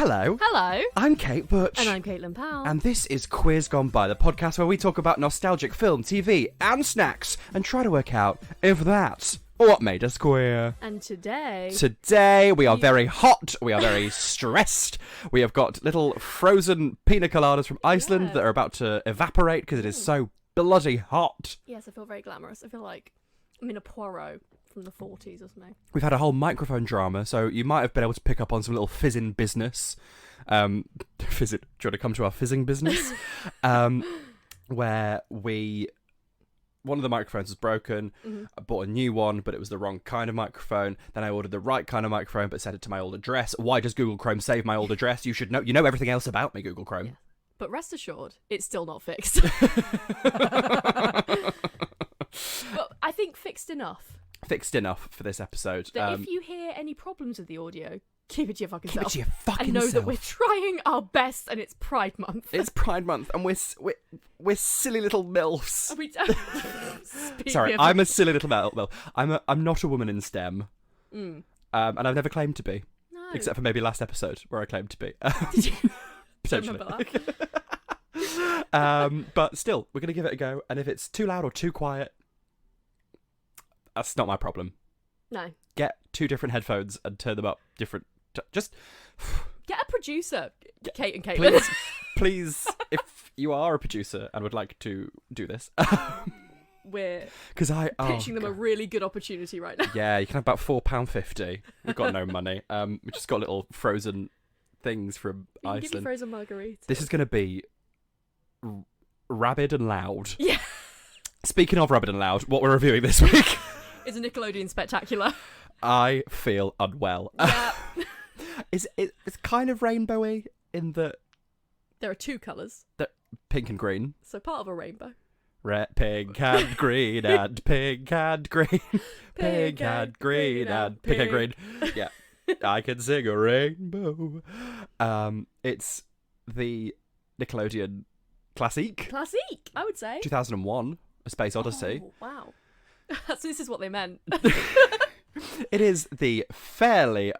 Hello. Hello. I'm Kate Butch. And I'm Caitlin Powell. And this is Queers Gone By, the podcast where we talk about nostalgic film, TV, and snacks, and try to work out if that's what made us queer. And today we are very hot, we are very stressed. We have got little frozen pina coladas from Iceland that are about to evaporate because it is so bloody hot. Yes, I feel very glamorous. I feel like I'm in a Poirot from the 40s or something. We've had a whole microphone drama, so you might have been able to pick up on some little fizzing business. Do you want to come to our fizzing business? Where one of the microphones was broken. Mm-hmm. I bought a new one, but it was the wrong kind of microphone. Then I ordered the right kind of microphone, but set it to my old address. Why does Google Chrome save my old address? You should know. You know everything else about me, Google Chrome. Yeah. But rest assured, it's still not fixed. But I think fixed enough. Fixed enough for this episode. That if you hear any problems with the audio, keep it to your fucking self. Keep it to your fucking and know self. that we're trying our best, and it's Pride Month. It's Pride Month, and we're silly little milfs. Are we don't... Sorry, I'm a silly little milf. I'm not a woman in STEM, and and I've never claimed to be. No. Except for maybe last episode where I claimed to be. Did you? Potentially. Remember that? But still, we're gonna give it a go, and if it's too loud or too quiet, that's not my problem. No. Get two different headphones and turn them up different. Just get a producer, Kate and Caitlin. Please, if you are a producer and would like to do this, we're pitching them a really good opportunity right now. Yeah, you can have about £4.50. We've got no money. We just got little frozen things from Iceland. Give me frozen margaritas. This is going to be rabid and loud. Yeah. Speaking of rabid and loud, what we're reviewing this week is a Nickelodeon spectacular. I feel unwell. Yeah. It's kind of rainbowy in that there are two colours. Pink and green. So part of a rainbow. Red, pink and green and pink and green. Pink and green and pink and green. Yeah. I can sing a rainbow. It's the Nickelodeon Classique, I would say. 2001, A Space Odyssey. Oh, wow. So this is what they meant. It is the Fairly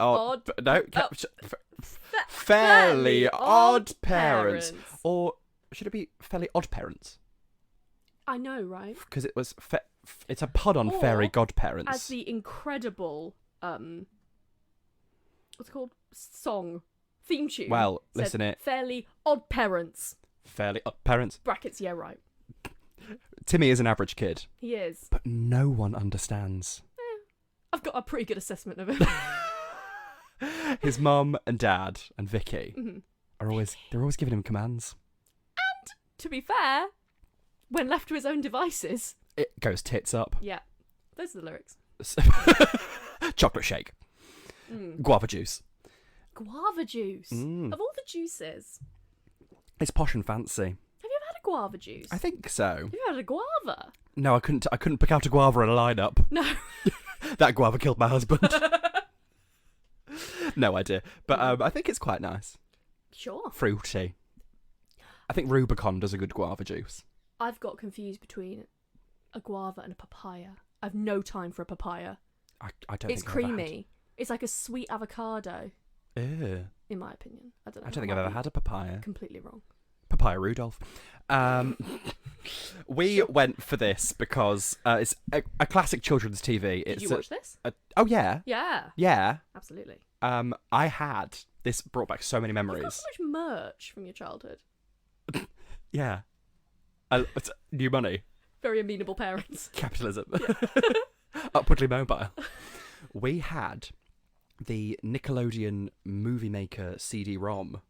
Fairly Odd Parents. Or should it be Fairly Odd Parents? I know, right? Because it was it's a pun on Fairy Godparents. As the incredible what's it called? Song theme tune. Well, listen it. Fairly Odd Parents. Fairly Odd Parents. Brackets, yeah, right. Timmy is an average kid. He is. But no one understands. I've got a pretty good assessment of it. His mum and dad and Vicky Mm-hmm. they're always giving him commands. And to be fair, when left to his own devices, it goes tits up. Yeah. Those are the lyrics. Chocolate shake. Guava juice. Guava juice. Of all the juices. It's posh and fancy. Have you ever had a guava juice? I think so. Have you ever had a guava? No, I couldn't pick out a guava in a lineup. No. That guava killed my husband. No idea. But I think it's quite nice. Sure. Fruity. I think Rubicon does a good guava juice. I've got confused between a guava and a papaya. I've no time for a papaya. I don't It's think I've ever creamy. It's like a sweet avocado, Ew. in my opinion. I don't know. I don't think I've ever had a papaya. Completely wrong. Papaya Rudolph. We went for this because it's a classic children's TV. Did you watch this? Oh, yeah. Yeah. Yeah. Absolutely. I had... This brought back so many You've memories. got so much merch from your childhood. Yeah. It's new money. Very amenable parents. Capitalism. Yeah. Upwardly mobile. We had the Nickelodeon Movie Maker CD-ROM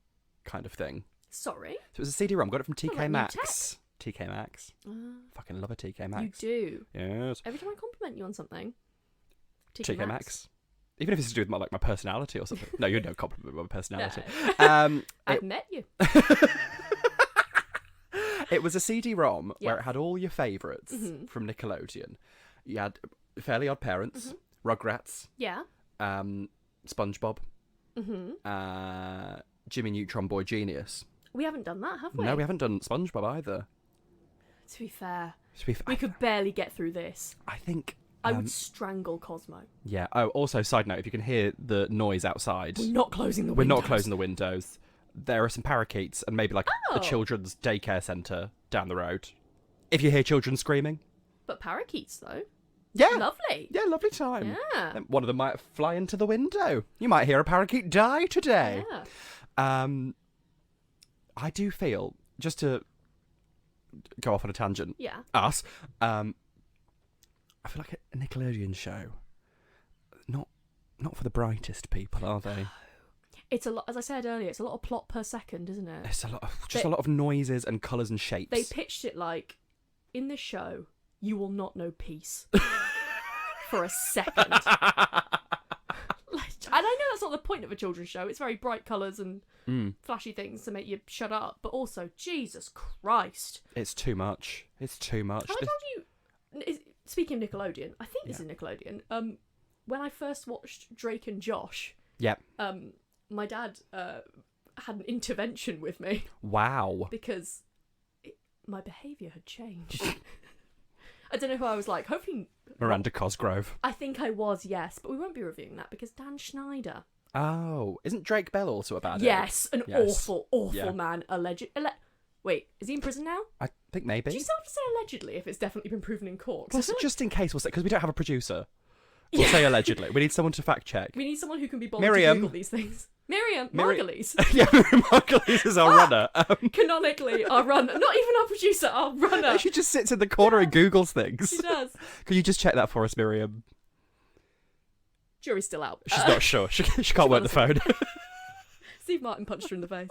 kind of thing. Sorry? So it was a CD-ROM. Got it from TK like Maxx. TK Maxx. Fucking love a TK Maxx. You do. Yes. Every time I compliment you on something, TK Maxx. Even if it's to do with my personality or something. No, you don't compliment my personality. No. I've met you. It was a CD-ROM where it had all your favourites from Nickelodeon. You had Fairly Odd Parents, Rugrats, SpongeBob, Jimmy Neutron Boy Genius. We haven't done that, have we? No, we haven't done SpongeBob either. To be fair, We we could barely get through this. I think I would strangle Cosmo. Yeah. Oh, also, side note, if you can hear the noise outside, We're not closing the we're windows. not closing the windows. There are some parakeets and maybe like Oh. a children's daycare centre down the road. If you hear children screaming. But parakeets, though. Yeah. Lovely. Yeah, lovely time. Yeah. And one of them might fly into the window. You might hear a parakeet die today. Yeah. I do feel, just to go off on a tangent, Yeah. I feel like a Nickelodeon show. Not for the brightest people, are they? It's a lot, as I said earlier, it's a lot of plot per second, isn't it? It's a lot of noises and colours and shapes. They pitched it like, in this show, you will not know peace for a second. And I know that's not the point of a children's show. It's very bright colours and flashy things to make you shut up. But also, Jesus Christ. It's too much. It's too much. Have I told you... Speaking of Nickelodeon, I think this is Nickelodeon. When I first watched Drake and Josh... Yep. My dad had an intervention with me. Wow. Because my behaviour had changed. I don't know who I was like. Hopefully... Miranda Cosgrove. I think I was, yes. But we won't be reviewing that because Dan Schneider. Oh. Isn't Drake Bell also about it? Yes, an awful Yeah. man. Wait, is he in prison now? I think maybe. Do you still have to say allegedly if it's definitely been proven in court? 'Cause I Plus, feel like just in case, we'll say, because we don't have a producer. We'll say allegedly. We need someone to fact check. we need someone who can be bothered Miriam. to Google these things. Miriam Margulies. Yeah, Miriam Margulies is our runner. Canonically, our runner. Not even our producer, our runner. She just sits in the corner and Googles things. She does. Can you just check that for us, Miriam? Jury's still out. She's not sure. She can't work the phone. Steve Martin punched her in the face.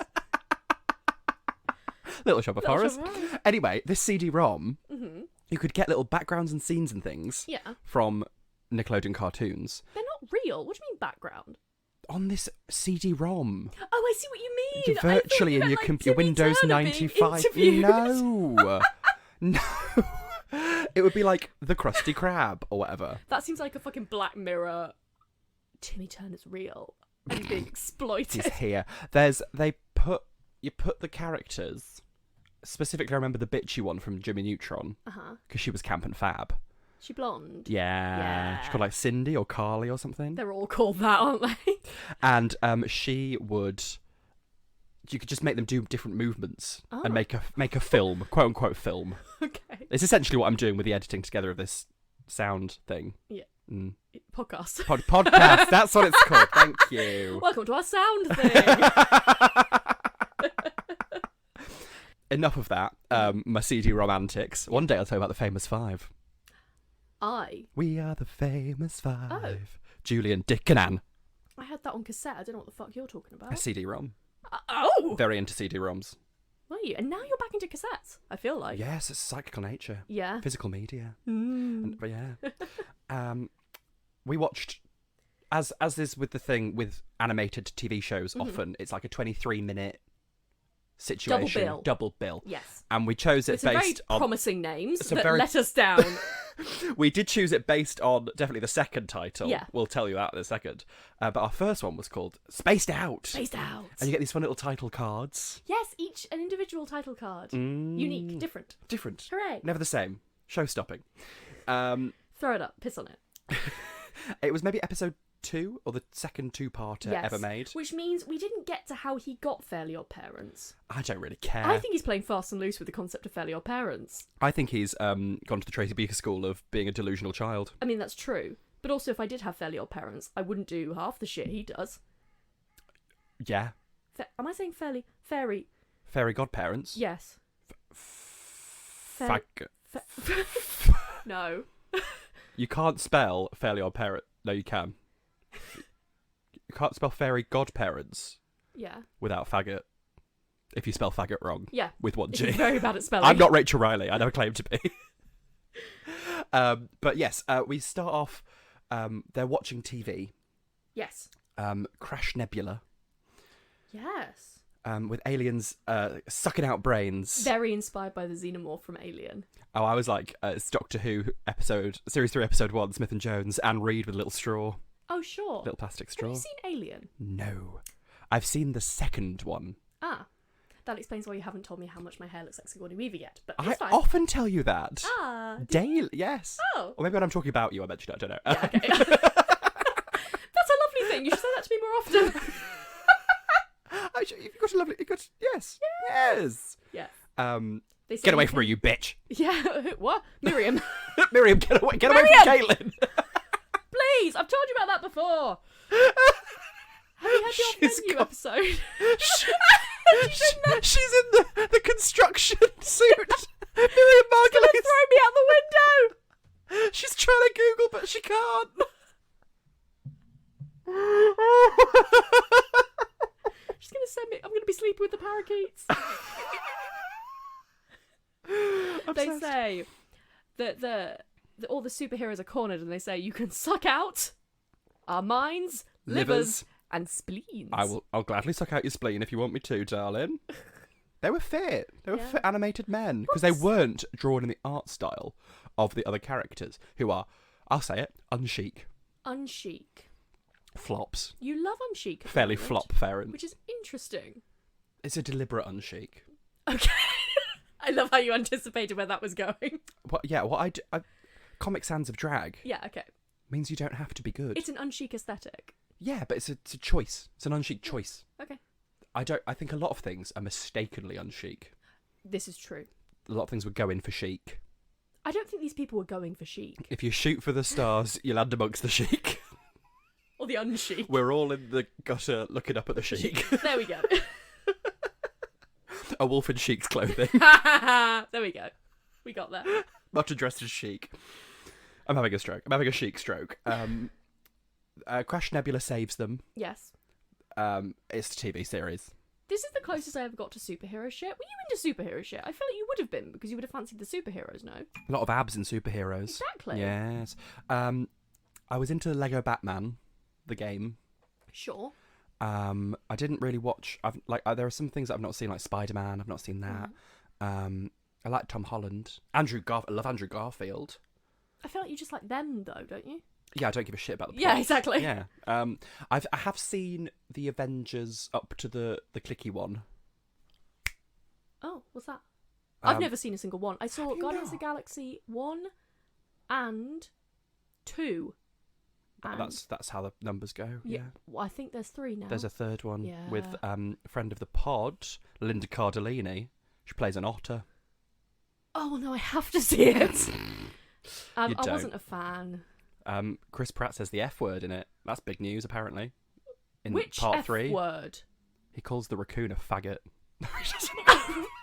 Little Shop of Little Horrors. Shop of Horrors. Anyway, this CD-ROM, Mm-hmm. you could get little backgrounds and scenes and things Yeah. from Nickelodeon cartoons They're not real. What do you mean background? on this CD-ROM. Oh, I see what you mean. You're virtually in your computer. Windows 95. No. No. It would be like the Krusty Krab or whatever. That seems like a fucking Black Mirror. Timmy Turner's real and he's being exploited. He's here. You put the characters. Specifically, I remember the bitchy one from Jimmy Neutron Uh-huh. because she was camp and fab. She blonde. Yeah. She's called like Cindy or Carly or something. They're all called that, aren't they? And she would. You could just make them do different movements and make a film, quote unquote film. Okay. It's essentially what I'm doing with the editing together of this sound thing. Yeah. Mm. Podcast. Podcast. That's what it's called. Thank you. Welcome to our sound thing. Enough of that. My CD romantics. One day I'll tell you about the Famous Five. We are the Famous Five. Oh. Julian, Dick, and Anne. I had that on cassette. I don't know what the fuck you're talking about. A CD-ROM. Oh! Very into CD-ROMs. Were you? And now you're back into cassettes, I feel like. Yes, it's psychical nature. Yeah. Physical media. Mm. But yeah. We watched, as is with the thing with animated TV shows, often it's like a 23-minute situation. Double bill. Yes. And we chose it With some very based on... promising names some that very- let us down. We did choose it based on definitely the second title. Yeah. We'll tell you that in a second. But our first one was called Spaced Out. Spaced Out. And you get these fun little title cards. Yes, each an individual title card. Mm. Unique, different. Different. Hooray. Never the same. Show-stopping. Throw it up, piss on it. It was maybe episode 2 or the second two-parter Yes. ever made. Which means we didn't get to how he got Fairly OddParents. I don't really care. I think he's playing fast and loose with the concept of Fairly OddParents. I think he's gone to the Tracy Beaker school of being a delusional child. I mean, that's true. But also, if I did have Fairly OddParents, I wouldn't do half the shit he does. Yeah. Am I saying fairy? Fairy godparents. Yes. Fag. No. You can't spell Fairly Odd Parent. No, you can. You can't spell fairy godparents Yeah. without faggot. If you spell faggot wrong. Yeah. With one G. He's very bad at spelling. I'm not Rachel Riley. I never claimed to be. But yes, we start off. They're watching TV. Yes. Crash Nebula. Yes. With aliens sucking out brains. Very inspired by the xenomorph from Alien. Oh, I was like, it's Doctor Who series 3, episode 1, Smith and Jones, Anne Reid with a little straw, Oh, sure. little plastic straw. Have you seen Alien? No, I've seen the second one. Ah. That explains why you haven't told me how much my hair looks like Sigourney Weaver yet. But I it's fine. often tell you that. Ah. Daily, yes. Oh. Or maybe when I'm talking about you, I mention it. I don't know. Yeah, okay. That's a lovely thing. You should say that to me more often. You've got a lovely. Yes. Yes. Yeah. Get away from her, you bitch. Yeah. What? Miriam. Miriam, get away from Caitlin. Please, I've told you about that before. Have you had the menu episode? She's in the construction suit. Miriam Margolyes. She's gonna throw me out the window. She's trying to Google, but she can't. She's gonna send me. I'm gonna be sleeping with the parakeets. They say that all the superheroes are cornered, and they say you can suck out our minds, livers, and spleens. I'll gladly suck out your spleen if you want me to, darling. They were fit. They were fit animated men because they weren't drawn in the art style of the other characters, who are, I'll say it, unchic. Unchic. Flops. You love unchic. Fairly flop parent. Which is interesting. It's a deliberate unchic. Okay. I love how you anticipated where that was going. Comic Sans of Drag. Yeah, okay. Means you don't have to be good. It's an unchic aesthetic. Yeah, but it's a choice. It's an unchic choice. Okay. I think a lot of things are mistakenly unchic. This is true. A lot of things would go in for chic. I don't think these people were going for chic. If you shoot for the stars, you'll land amongst the chic. Or the unchic. We're all in the gutter looking up at the chic. There we go. A wolf in chic's clothing. There we go. We got there. Much dressed as chic. I'm having a stroke. I'm having a chic stroke. Crash Nebula saves them. Yes. It's a TV series. This is the closest I ever got to superhero shit. Were you into superhero shit? I feel like you would have been, because you would have fancied the superheroes, no? A lot of abs in superheroes. Exactly. Yes. I was into Lego Batman, the game. Sure. I didn't really watch. There are some things that I've not seen, like Spider-Man. I've not seen that. I like Tom Holland. I love Andrew Garfield. I feel like you just like them, though, don't you? Yeah, I don't give a shit about the plot. Yeah, exactly. Yeah. I have seen the Avengers up to the clicky one. Oh, what's that? I've never seen a single one. I saw Guardians of the Galaxy 1 and 2. And That's how the numbers go. Yeah. Well, I think there's 3 now. There's a third one Yeah. with a friend of the pod, Linda Cardellini. She plays an otter. Oh, well, no, I have to see it. I don't. wasn't a fan. Chris Pratt says the F word in it. That's big news, apparently. In Which part F 3. word? He calls the raccoon a faggot.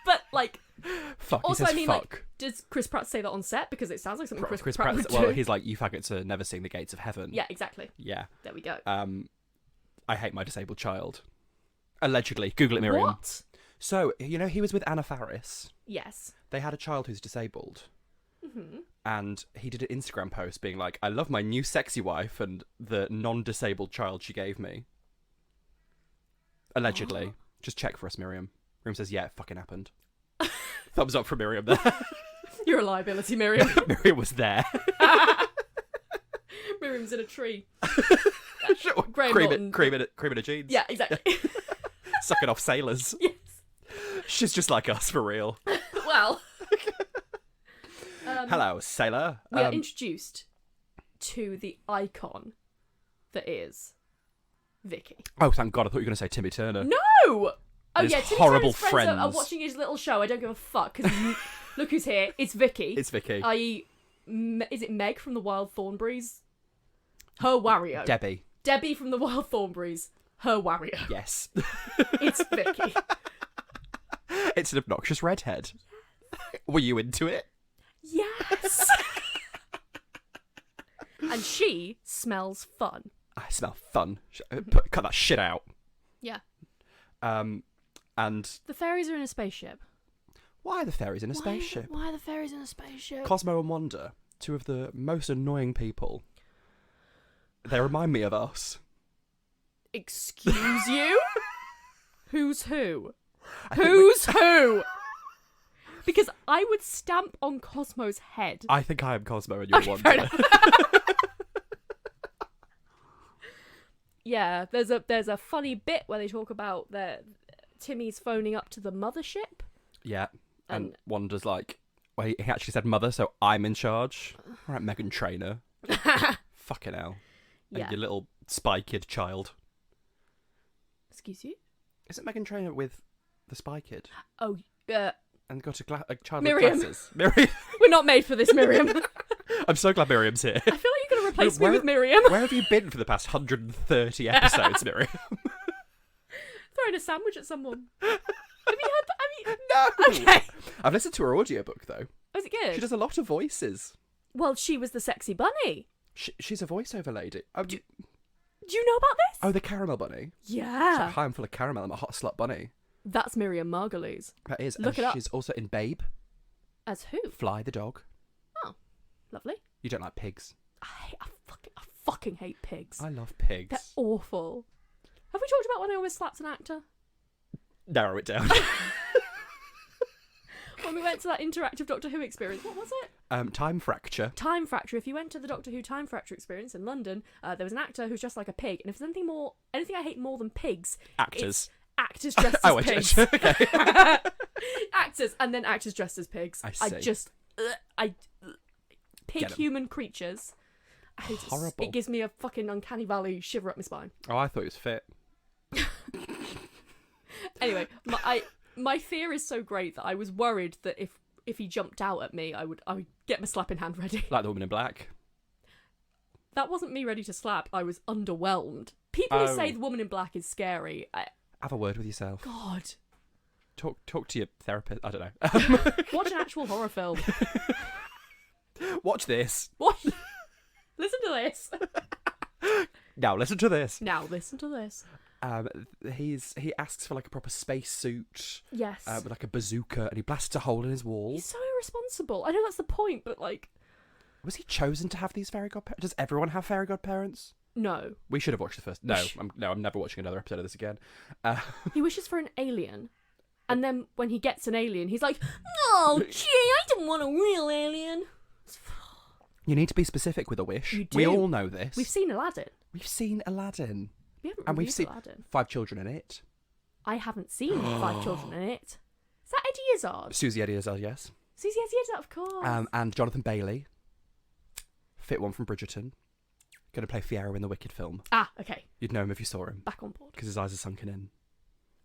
But, like... Fuck, Also, he says I mean, fuck. like, does Chris Pratt say that on set? Because it sounds like something Chris Pratt would do. Well, he's like, you faggots are never seeing the gates of heaven. Yeah, exactly. Yeah. There we go. I hate my disabled child. Allegedly. Google it, Miriam. What? So, he was with Anna Faris. Yes. They had a child who's disabled. Mm-hmm. And he did an Instagram post being like, I love my new sexy wife and the non-disabled child she gave me. Allegedly. What? Just check for us, Miriam. Miriam says, yeah, it fucking happened. Thumbs up for Miriam there. You're a liability, Miriam. Miriam was there. Miriam's in a tree. Cream in a jeans. Yeah, exactly. Sucking off sailors. Yes. She's just like us, for real. Well. Hello, sailor. We are introduced to the icon that is Vicky. Oh, thank God. I thought you were going to say Timmy Turner. No! Oh, His yeah, Tim horrible Turner's friends are watching his little show. I don't give a fuck. Because look who's here. It's Vicky. It's Vicky. I.e., is it Meg from the Wild Thornberrys? Her Wario. Debbie. Debbie from the Wild Thornberrys. Her Wario. Yes. It's Vicky. It's an obnoxious redhead. Were you into it? Yes. And she smells fun. I smell fun. Cut that shit out. Yeah. And The fairies are in a spaceship. why are the fairies in a spaceship? Why are the fairies in a spaceship? Cosmo and Wanda, two of the most annoying people. They remind me of us. Excuse you? Who's who? Who's who? Because I would stamp on Cosmo's head. I think I am Cosmo and you're Okay, fair Wanda. Yeah, there's a funny bit where they talk about Timmy's phoning up to the mothership. Yeah. And And- Wanda's like, well, he actually said mother, so I'm in charge. All right, Megan Trainor. Fucking hell. And Yeah. your little Spy Kid child. Excuse you? Is it Megan Trainor with the Spy Kid? Oh, And got a child Miriam. with glasses? Miriam. we're not made for this, Miriam. I feel like I'm so glad Miriam's here. you're going to replace me Where- with Miriam. Where have you been for the past 130 episodes, Miriam? Throwing a sandwich at someone. Have you heard that? No! Okay. I've listened to her audiobook, though. Was it good? She does a lot of voices. Well, she was the sexy bunny. She's a voiceover lady. Oh, Do you know about this? oh, the caramel bunny. Yeah. Hi, I'm full of caramel. I'm a hot slut bunny. That's Miriam Margolyes. That is. Look and it up. She's also in Babe, As who? Fly the dog. Lovely. You don't like pigs. I fucking hate pigs. I love pigs. They're awful. Have we talked about when I almost slapped an actor? Narrow it down. When we went to that interactive Doctor Who experience. What was it? Time fracture. Time Fracture. If you went to the Doctor Who Time Fracture experience in London, there was an actor who's just like a pig. And if there's anything I hate more than pigs, Actors. it's actors dressed as Oh, I pigs. just okay. Actors and then actors dressed as pigs. I see. Pig Get 'em. human creatures. I hate it. Horrible. It gives me a fucking uncanny valley shiver up my spine. Oh, I thought it was fit. Anyway, my fear is so great that I was worried that if he jumped out at me, I would get my slapping hand ready. Like the woman in black. That wasn't me ready to slap. I was underwhelmed. People who Oh. say the woman in black is scary. Have a word with yourself. God, Talk to your therapist. I don't know. watch an actual horror film. Watch this. What? Listen to this. Now listen to this. Now listen to this. He asks for like a proper space suit Yes. with like a bazooka, and he blasts a hole in his wall. He's so irresponsible. I know that's the point, but like, Was he chosen to have these fairy godparents? Does everyone have fairy godparents? no. We should have watched the first. No, I'm never watching another episode of this again. He wishes for an alien. And then when he gets an alien, he's like, "Oh, gee, I don't want a real alien." You need to be specific with a wish. You We do. all know this. We've seen Aladdin. We've seen Aladdin. We haven't And we've reviewed seen Aladdin. 5 Children in It. I haven't seen 5 Children in it. Is that Eddie Izzard? Susie Eddie Izzard, yes. Susie Izzard, of course. And Jonathan Bailey. Fit one from Bridgerton. Going to play Fiyero in the Wicked film. Ah, okay. You'd know him if you saw him. Back on board. Because his eyes are sunken in.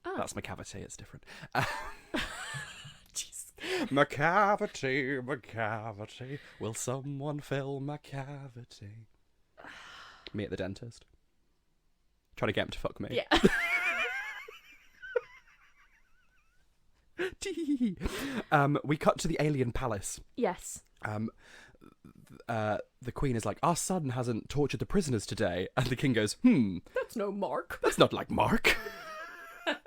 Oh. That's McCavity, it's different. Jeez. McCavity. Will someone fill my cavity? Me at the dentist. Trying to get him to fuck me. Yeah. We cut to the alien palace. Yes. The queen is like, our son hasn't tortured the prisoners today. And the king goes, That's no Mark. that's not like Mark.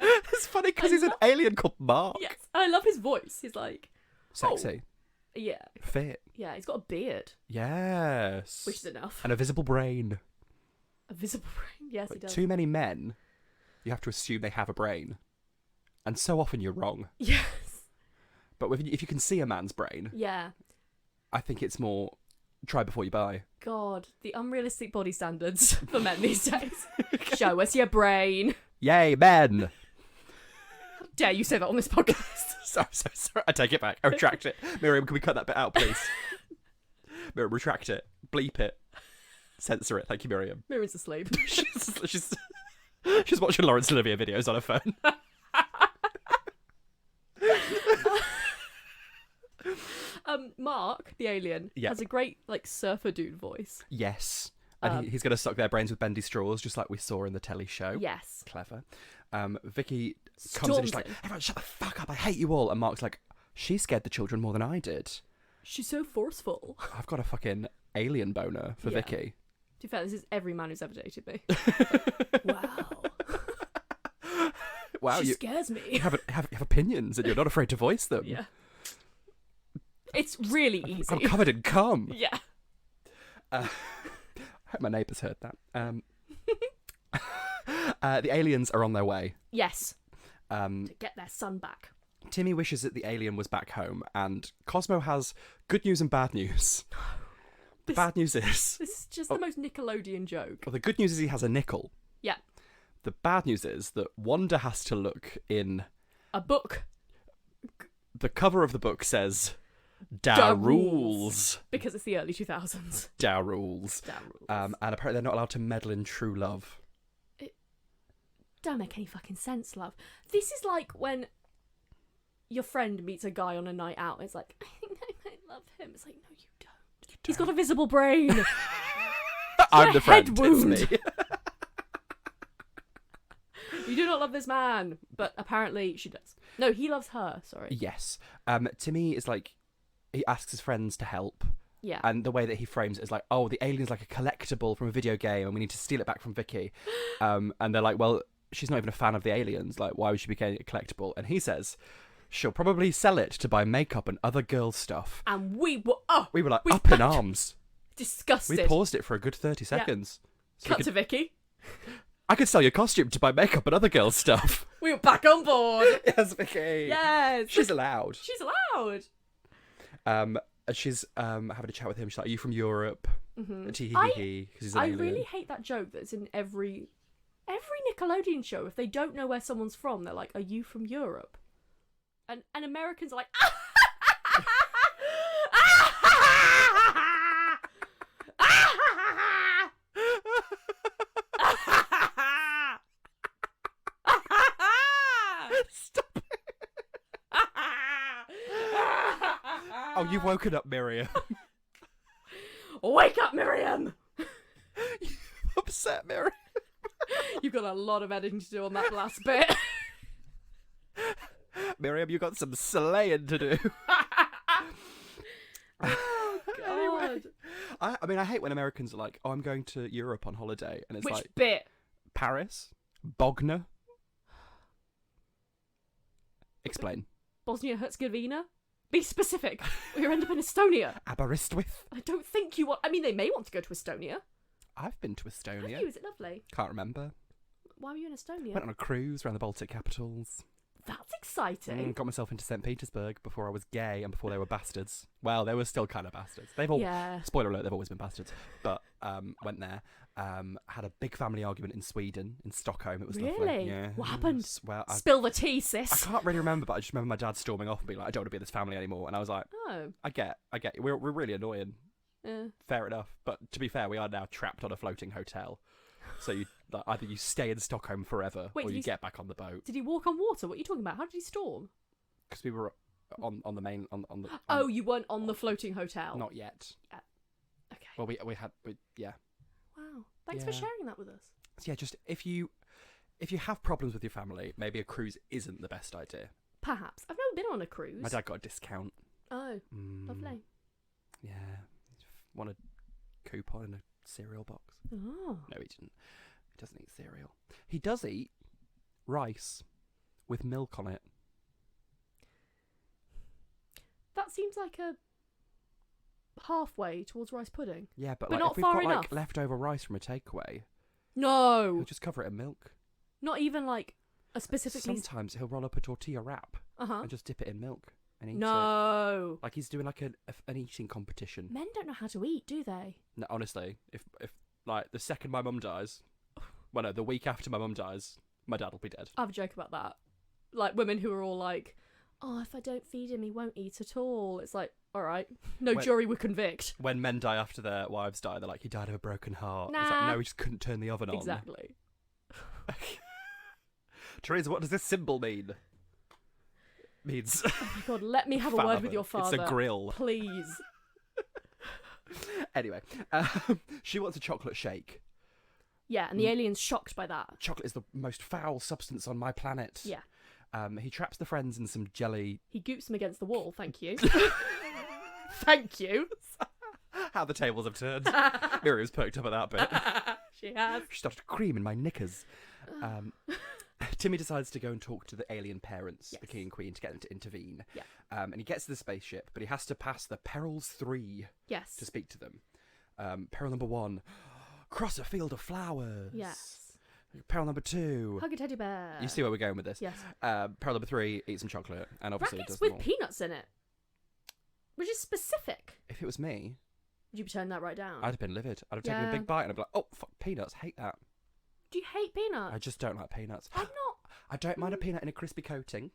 It's funny because he's an alien called Mark. Yes. I love his voice. He's like, Sexy. yeah. Fit. Yeah, he's got a beard, Yes. which is enough. And a visible brain. A visible brain. Yes, he Like, does. too many men, you have to assume they have a brain. And so often you're wrong. Yes. But if you can see a man's brain, Yeah. I think it's more try before you buy. God, the unrealistic body standards for men these days. Show us your brain. Yay, men! Dare you say that on this podcast? Sorry. I take it back. I retract it. Miriam, can we cut that bit out, please? Miriam, retract it. Bleep it. Censor it. Thank you, Miriam. Miriam's asleep. She's watching Lawrence Olivier videos on her phone. Mark, the alien, Yeah. has a great like surfer dude voice. Yes. And he's going to suck their brains with bendy straws, just like we saw in the telly show. Yes. Clever. Vicky comes in and Storms she's like, in. everyone shut the fuck up, I hate you all. And Mark's like, she scared the children more than I did. She's so forceful. I've got a fucking alien boner for Yeah. Vicky. To be fair, this is every man who's ever dated me. Wow. Wow, She you scares me. have opinions and you're not afraid to voice them. Yeah. It's really easy. I'm covered in cum. Yeah. I hope my neighbours heard that. The aliens are on their way. Yes. Um, To get their son back. Timmy wishes that the alien was back home, and Cosmo has good news and bad news. The This- bad news is... This is just the most Nickelodeon joke. Well, the good news is he has a nickel. Yeah. The bad news is that Wanda has to look in... A book. The cover of the book says... Da Da rules. Because it's the early 2000s. Da rules. Da rules. And apparently they're not allowed to meddle in true love. It don't make any fucking sense, love. This is like when your friend meets a guy on a night out. It's like, I think I might love him. It's like, no, you don't. He's got a visible brain. I'm the friend. Head wound. It's me. You do not love this man, but apparently she does. No, he loves her. Sorry. Yes. Timmy is like, he asks his friends to help. Yeah. And the way that he frames it is like, oh, the alien's like a collectible from a video game and we need to steal it back from Vicky. And they're like, well, she's not even a fan of the aliens. Like, why would she be getting a collectible? And he says, she'll probably sell it to buy makeup and other girl stuff. And we were like up in arms. Disgusted. We paused it for a good 30 seconds. So Cut to Vicky. I could sell your costume to buy makeup and other girl stuff. We were back on board. Yes, Vicky. Yes. She's allowed. She's allowed. And she's having a chat with him. She's like, are you from Europe? Mm-hmm. Tee-hee-hee-hee, 'cause he's an alien. really hate that joke that's in every Nickelodeon show. If they don't know where someone's from, they're like, are you from Europe? And Americans are like, Stop it. Oh, you've woken up, Miriam. Wake up, Miriam! You've upset Miriam. You've got a lot of editing to do on that last bit. Miriam, you've got some slaying to do. Oh, God. Anyway, I mean, I hate when Americans are like, oh, I'm going to Europe on holiday. And it's Which like, bit? Paris? Bognor? Explain. Bosnia-Herzegovina? Be specific. Or you'll end up in Estonia. Aberystwyth? I don't think you want... I mean, they may want to go to Estonia. I've been to Estonia. Have you? Is it lovely? Can't remember. Why were you in Estonia? Went on a cruise around the Baltic capitals. That's exciting. Got myself into St. Petersburg before I was gay and before they were bastards. Well, they were still kind of bastards. They've all... Yeah. Spoiler alert, they've always been bastards. But went there. Had a big family argument in Sweden, in Stockholm. It was lovely. Really? Yeah. What happened? Well, Spill the tea, I sis. can't really remember, but I just remember my dad storming off and being like, I don't want to be in this family anymore. And I was like, Oh. I get it. We're really annoying. Yeah. Fair enough. But to be fair, we are now trapped on a floating hotel. So you like, either you stay in Stockholm forever Wait, or did you he get back on the boat. Did he walk on water? What are you talking about? How did he storm? Because we were on the main... on the. Oh, you weren't on the floating hotel. Not yet. Okay. Well, we had... yeah. Wow. Thanks for Yeah. sharing that with us. So yeah, just if you have problems with your family, maybe a cruise isn't the best idea. Perhaps. I've never been on a cruise. My dad got a discount. Oh, lovely. Yeah. Won a coupon in a cereal box. Oh. No, he didn't. He doesn't eat cereal. He does eat rice with milk on it. That seems like a halfway towards rice pudding. Yeah, but But like not if we've far got enough. like leftover rice from a takeaway, No. he'll just cover it in milk. Not even like a specifically... Sometimes he'll roll up a tortilla wrap Uh-huh. and just dip it in milk and eat it. No. Like he's doing like an eating competition. Men don't know how to eat, do they? No, honestly, if like the second my mum dies, well no, the week after my mum dies, my dad will be dead. I have a joke about that. Like women who are all like, oh, if I don't feed him, he won't eat at all. It's like, all right, no jury would convict. When men die after their wives die, they're like, he died of a broken heart. It's Nah. like, no, he just couldn't turn the oven on. Exactly. Teresa, what does this symbol mean? Means... Oh my God, let me have a Fat word oven. with your father. It's a grill. Please. Anyway, she wants a chocolate shake. Yeah, and the alien's shocked by that. Chocolate is the most foul substance on my planet. Yeah. He traps the friends in some jelly. He goops them against the wall, thank you. Thank you. How the tables have turned. Miriam's perked up at that bit. She has. She started to cream in my knickers. Timmy decides to go and talk to the alien parents, Yes. the king and queen, to get them to intervene. Yeah. And he gets to the spaceship, but he has to pass the Perils 3 Yes. to speak to them. Peril number 1, cross a field of flowers. Yes. Peril number 2. Hug a teddy bear. You see where we're going with this. Yes. Peril number 3, eat some chocolate. And obviously Brackets it does with more. peanuts in it. Which is specific. If it was me, Would you be turning that right down? I'd have been livid. I'd have taken a Yeah. big bite and I'd be like, oh, fuck, peanuts, hate that. Do you hate peanuts? I just don't like peanuts. I'm not. I don't mind a peanut in a crispy coating.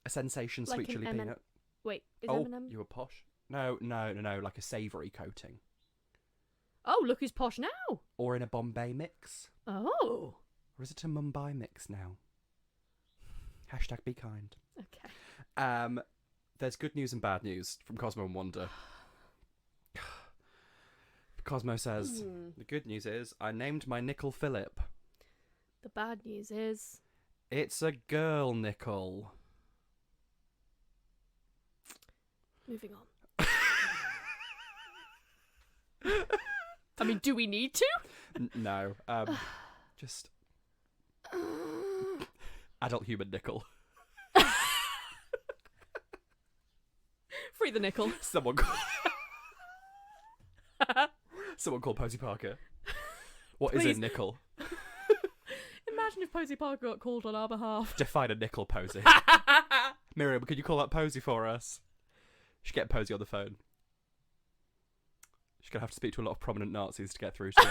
A sensation Like sweet an chili M&M. peanut. Wait, is Oh, M&M? you were posh. No, like a savoury coating. Oh, look who's posh now. Or in a Bombay mix. Oh. Or is it a Mumbai mix now? Hashtag be kind. Okay. There's good news and bad news from Cosmo and Wonder. Cosmo says, the good news is I named my nickel Philip. The bad news is... It's a girl nickel. Moving on. I mean, do we need to? No. Just... adult human nickel. Free the nickel. Someone called Posey Parker. What is Please. a nickel? Imagine if Posey Parker got called on our behalf. Define a nickel, Posey. Miriam, could you call out Posey for us? Should get Posey on the phone. She's going to have to speak to a lot of prominent Nazis to get through to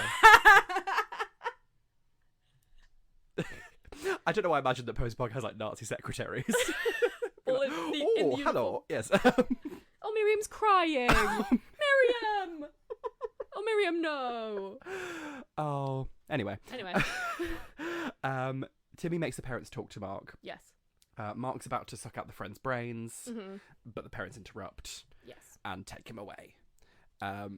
her. I don't know why I imagined that Posey Parker has like Nazi secretaries. All in the uniform. Hello. Yes. Oh, Miriam's crying. Miriam! Oh, Miriam, no. Oh. Anyway. Timmy makes the parents talk to Mark. Yes. Mark's about to suck out the friend's brains, Mm-hmm. but the parents interrupt Yes. and take him away.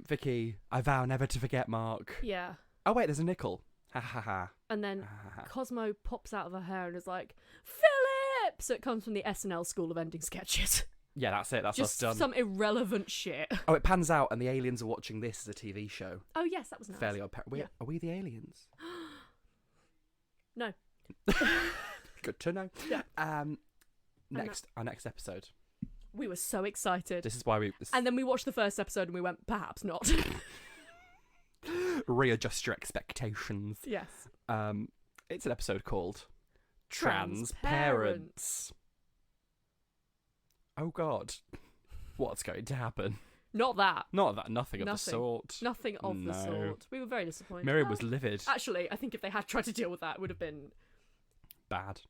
Vicky, I vow never to forget Mark. Yeah. Oh wait, there's a nickel. Ha ha ha. And then Ha, ha, ha. Cosmo pops out of her hair and is like, Philip! So it comes from the SNL School of Ending Sketches. Yeah, that's it. That's us Just done. some irrelevant shit. Oh, it pans out and the aliens are watching this as a TV show. Oh, yes, that was nice. Fairly OddParents. Yeah. Are we the aliens? No. Good to know. Yeah. Our next episode. We were so excited. This is why we And then we watched the first episode and we went, perhaps not. readjust your expectations. Yes. It's an episode called Transparents. Transparents. Oh God, what's going to happen? Not that. Not that. Nothing of the Nothing. sort. Nothing of the No. sort. We were very disappointed. Miriam was livid. Actually, I think if they had tried to deal with that, it would have been... Bad.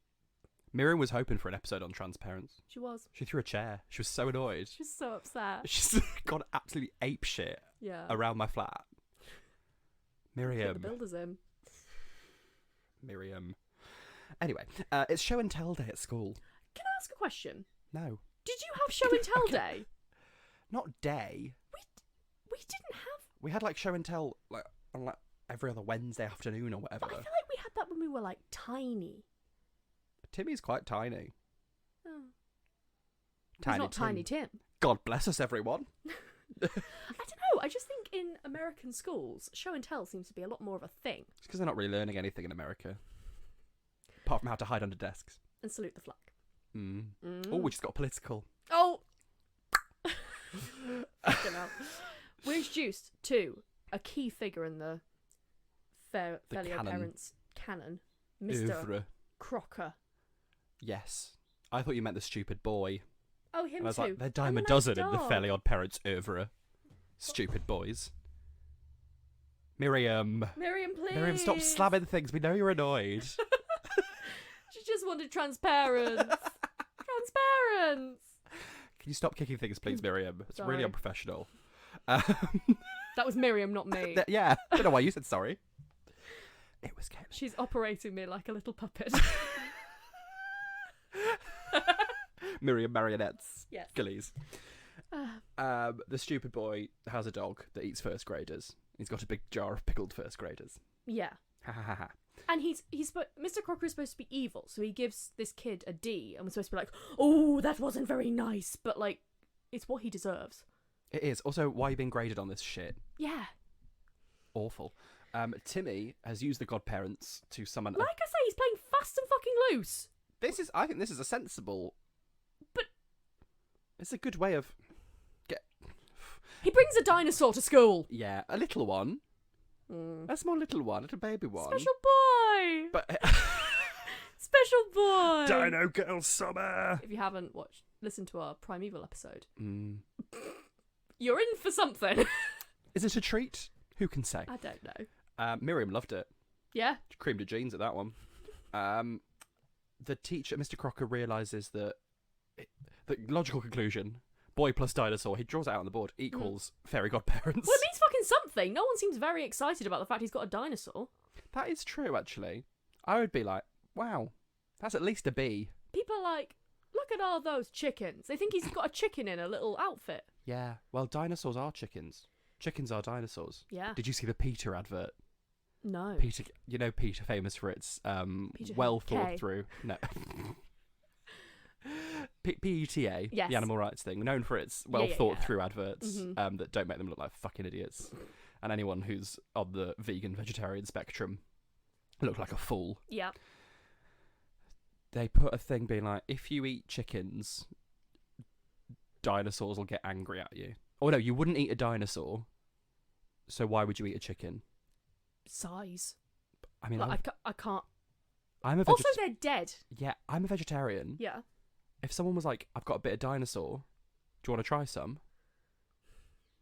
Miriam was hoping for an episode on Transparents. She was. She threw a chair. She was so annoyed. She was so upset. She's gone absolutely ape shit Yeah. around my flat. Put Miriam. the builders in. Miriam. Anyway, it's show and tell day at school. Can I ask a question? No. Did you have show and tell day? Not day. We didn't have... We had like show and tell like on like every other Wednesday afternoon or whatever. But I feel like we had that when we were like tiny. Timmy's quite tiny. Oh. Tiny He's not Tim. Tiny Tim. God bless us, everyone. I don't know. I just think in American schools, show and tell seems to be a lot more of a thing. It's because they're not really learning anything in America. Apart from how to hide under desks. And salute the flag. Oh, we just got political. Oh! Fucking hell. We're introduced to a key figure in the Fairly OddParents canon. Mr. Oeuvre. Crocker. Yes. I thought you meant the stupid boy. Oh, him And I was too. like, they're dime And a the dozen nice in the dog. Fairly OddParents oeuvre. Stupid boys. Miriam. Miriam, please. Miriam, stop slamming things. We know you're annoyed. She just wanted transparent. Transparent. Can you stop kicking things, please, Miriam? It's really Sorry. unprofessional. That was Miriam, not me. Yeah. I don't know why you said sorry. It was Caitlin. She's operating me like a little puppet. Miriam marionettes. Yes. Gillies. The stupid boy has a dog that eats first graders. He's got a big jar of pickled first graders. Yeah. Ha ha ha ha. And Mr. Crocker is supposed to be evil, so he gives this kid a D, and we're supposed to be like, oh, that wasn't very nice, but like, it's what he deserves. It is. Also, why are you being graded on this shit? Yeah. Awful. Timmy has used the godparents to summon Like I say, he's playing fast and fucking loose. I think this is a sensible... But... It's a good way of... He brings a dinosaur to school. Yeah, a little one. A small little one, a little baby one. Special boy. But... Special boy. Dino Girl Summer! If you haven't listened to our Primeval episode, Mm. you're in for something. Is it a treat? Who can say? I don't know. Miriam loved it. Yeah. Creamed her jeans at that one. The teacher, Mr. Crocker, realises that the logical conclusion, boy plus dinosaur, he draws it out on the board, equals fairy godparents. Well, it means fucking something. No one seems very excited about the fact he's got a dinosaur. That is true, actually. I would be like, wow, that's at least a B. People are like, look at all those chickens. They think he's got a chicken in a little outfit. Yeah, well, dinosaurs are chickens. Chickens are dinosaurs. Yeah. Did you see the Peter advert? No. Peter, you know Peter, famous for its Peter well K. thought through. No. PETA, Yes. the animal rights thing, known for its Yeah, well yeah, thought yeah. through adverts Mhm. that don't make them look like fucking idiots. And anyone who's on the vegan vegetarian spectrum look like a fool. Yeah. They put a thing being like, if you eat chickens, dinosaurs will get angry at you. Oh no, you wouldn't eat a dinosaur. So why would you eat a chicken? Size. I mean, Like, I can't. I'm a Also, they're dead. yeah, I'm a vegetarian. Yeah. If someone was like, I've got a bit of dinosaur, do you want to try some?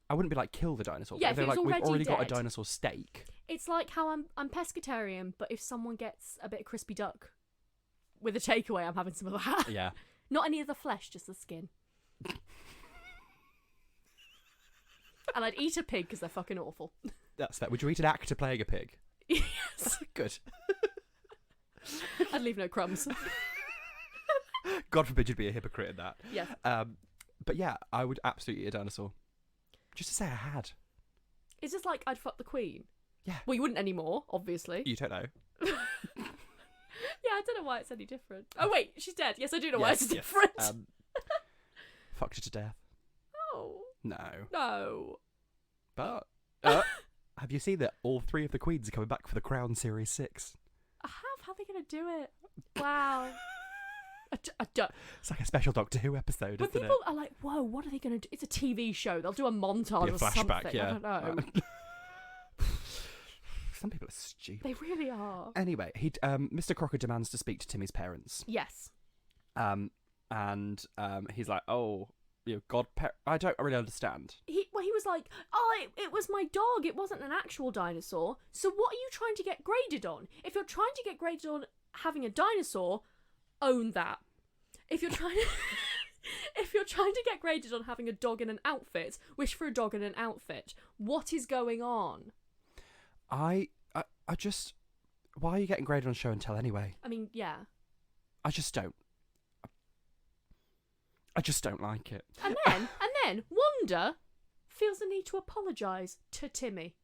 I wouldn't be like, kill the dinosaur. Yeah, But if they're it was like, we've already already got a dead. dinosaur steak. It's like how I'm pescatarian, but if someone gets a bit of crispy duck with a takeaway, I'm having some of that. Yeah. Not any of the flesh, just the skin. And I'd eat a pig because they're fucking awful. That's fair. Would you eat an actor playing a pig? Yes. Good. I'd leave no crumbs. God forbid you'd be a hypocrite in that. Yeah. But yeah, I would absolutely eat a dinosaur. Just to say I had. It's just like I'd fuck the queen. Yeah. Well, you wouldn't anymore, obviously. You don't know. Yeah, I don't know why it's any different. Oh, wait, she's dead. Yes, I do know why Yes, it's yes. different. Fucked her to death. Oh, No. no. But have you seen that all three of the queens are coming back for the Crown Series 6? I have. How are they going to do it? Wow. I don't. It's like a special Doctor Who episode, But isn't people are like, whoa, what are they going to do? It's a TV show. They'll do a montage Be a or flashback, something. yeah. I don't know. Some people are stupid. They really are. Anyway, Mr. Crocker demands to speak to Timmy's parents. Yes. And he's like, oh, I don't really understand. He was like, oh, it was my dog. It wasn't an actual dinosaur. So what are you trying to get graded on? If you're trying to get graded on having a dinosaur, own that. If you're trying to get graded on having a dog in an outfit, wish for a dog in an outfit. What is going on? I just, why are you getting graded on show and tell anyway? I mean, yeah. I just don't like it. And then Wanda feels the need to apologise to Timmy.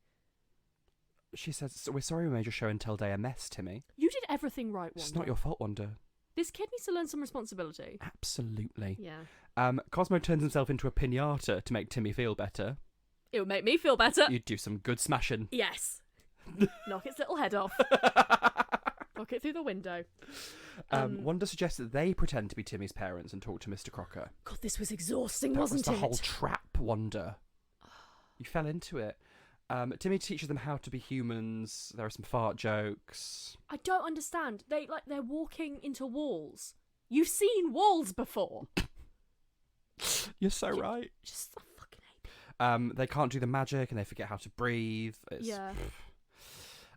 She says, we're sorry we made your show and tell day a mess, Timmy. You did everything right, Wanda. It's not your fault, Wanda. This kid needs to learn some responsibility. Absolutely. Yeah. Cosmo turns himself into a pinata to make Timmy feel better. It would make me feel better. You'd do some good smashing. Yes. Knock its little head off. Knock it through the window. Wanda suggests that they pretend to be Timmy's parents and talk to Mr. Crocker. God, this was exhausting, That wasn't was the it? whole trap, Wanda. You fell into it. Timmy teaches them how to be humans. There are some fart jokes. I don't understand. They're walking into walls. You've seen walls before. You're so right. Just I fucking hate it. They can't do the magic and they forget how to breathe. Yeah.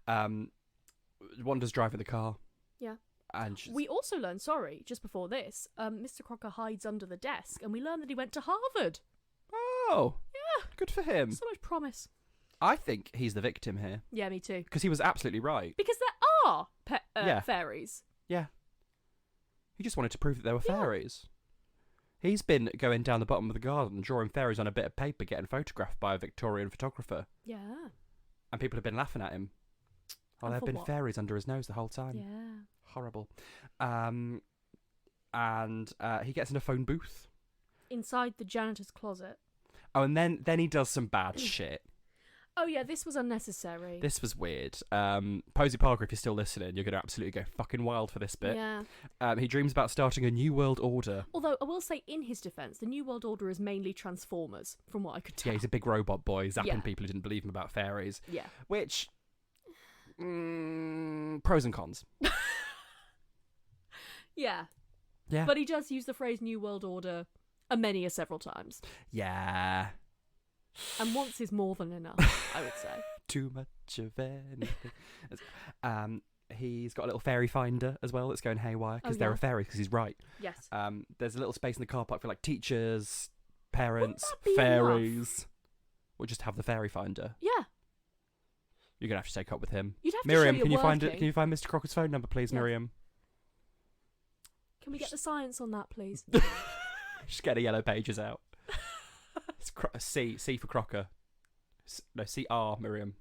Wanda's driving the car. Yeah. And We also learn, just before this, Mr. Crocker hides under the desk and we learn that he went to Harvard. Oh. Yeah. Good for him. So much promise. I think he's the victim here. Yeah, me too. Because he was absolutely right. Because there are Yeah. fairies. Yeah. He just wanted to prove that there were fairies. He's been going down the bottom of the garden, drawing fairies on a bit of paper, getting photographed by a Victorian photographer. Yeah. And people have been laughing at him. Oh, And there have for been what? fairies under his nose the whole time. Yeah. Horrible. And he gets in a phone booth. Inside the janitor's closet. Oh, and then he does some bad shit. Oh yeah, this was unnecessary. This was weird. Posey Parker, if you're still listening, you're going to absolutely go fucking wild for this bit. Yeah. He dreams about starting a new world order. Although I will say, in his defence, the New World Order is mainly Transformers, from what I could tell. Yeah, he's a big robot boy, zapping Yeah. people who didn't believe him about fairies. Yeah. Which, pros and cons. Yeah. Yeah. But he does use the phrase New World Order several times. Yeah. And once is more than enough, I would say. Too much much of anything. He's got a little fairy finder as well that's going haywire because there are fairies, because he's right. Yes. There's a little space in the car park for like teachers, parents, Wouldn't that be fairies. We'll just have the fairy finder. Yeah. You're gonna have to take up with him. You'd have to Miriam, show can you you're find it? working. Can you find Mr. Crocker's phone number, please, Yes. Miriam? Can we get the science on that, please? Just get the yellow pages out. It's C for Crocker. No, CR, Miriam.